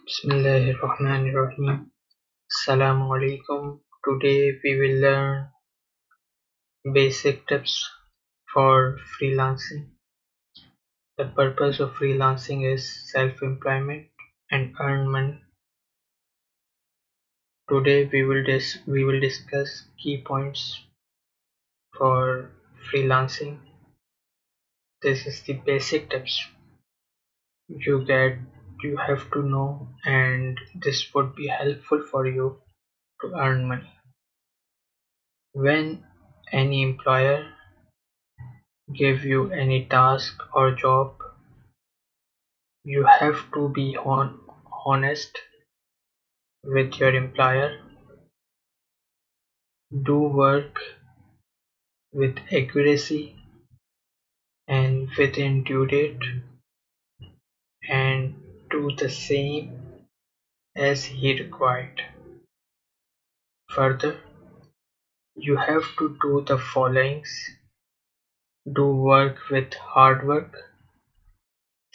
Bismillahirrahmanirrahim. Assalamu alaikum. Today we will learn basic tips for freelancing. The purpose of freelancing is self-employment and earn money. Today we will discuss key points for freelancing. This is the basic tips you have to know, and this would be helpful for you to earn money. When any employer give you any task or job, you have to be honest with your employer, do work with accuracy and within due date, and do the same as he required. Further, you have to do the followings: do work with hard work,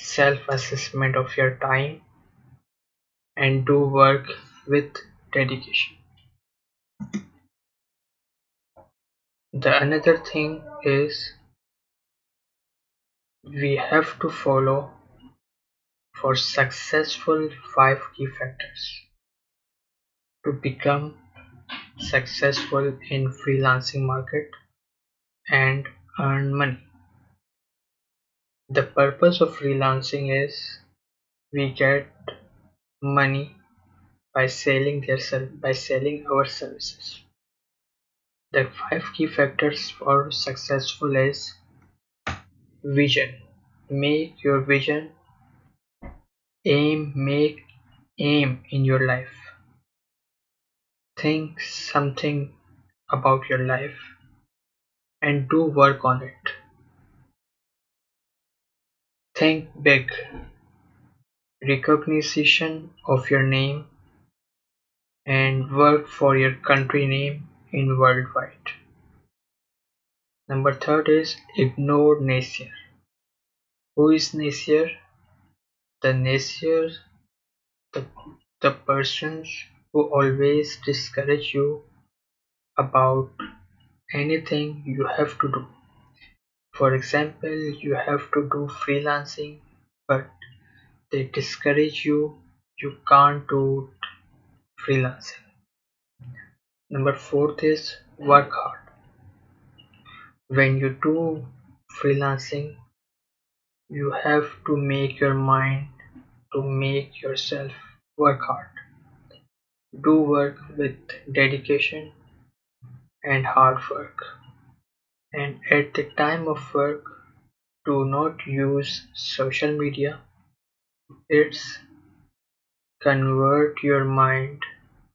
self-assessment of your time, and do work with dedication. The another thing is we have to follow for successful 5 key factors to become successful in freelancing market and earn money. The purpose of freelancing is we get money by selling our services. The 5 key factors for successful is vision. Make your vision make aim in your life. Think something about your life and do work on it. Think big. Recognition of your name and work for your country name in worldwide. Number third is ignore naysayer. Who is naysayer? The naysayer, the persons who always discourage you about anything you have to do. For example, you have to do freelancing, but they discourage you can't do freelancing. Number fourth is work hard. When you do freelancing, you have to make your mind to make yourself work hard. Do work with dedication and hard work. And at the time of work, do not use social media. It's convert your mind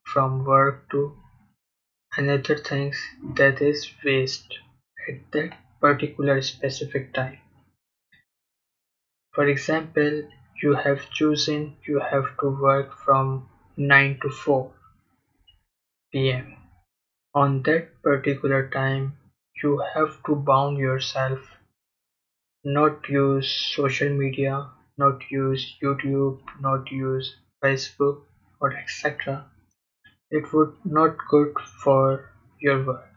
from work to another things that is waste at that particular specific time. For example, you have chosen you have to work from 9 to 4 p.m. On that particular time, you have to bound yourself, not use social media, not use YouTube, not use Facebook or etc. It would not good for your work.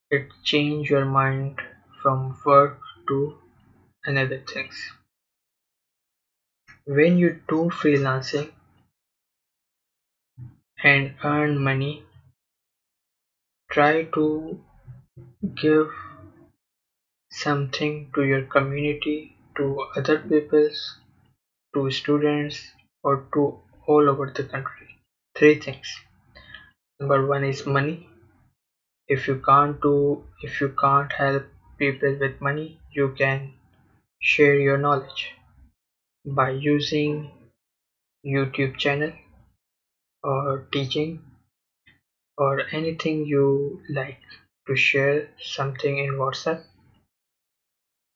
It change your mind from work to another things. When you do freelancing and earn money, try to give something to your community, to other peoples, to students, or to all over the country. 3 things. Number 1 is money. If you can't help people with money, you can share your knowledge by using YouTube channel or teaching or anything you like to share something in WhatsApp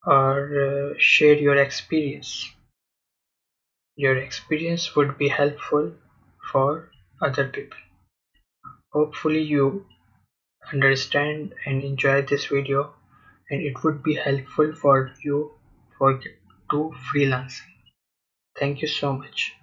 or share your experience. Your experience would be helpful for other people. Hopefully you understand and enjoy this video, and it would be helpful for you for to freelancing. Thank you so much.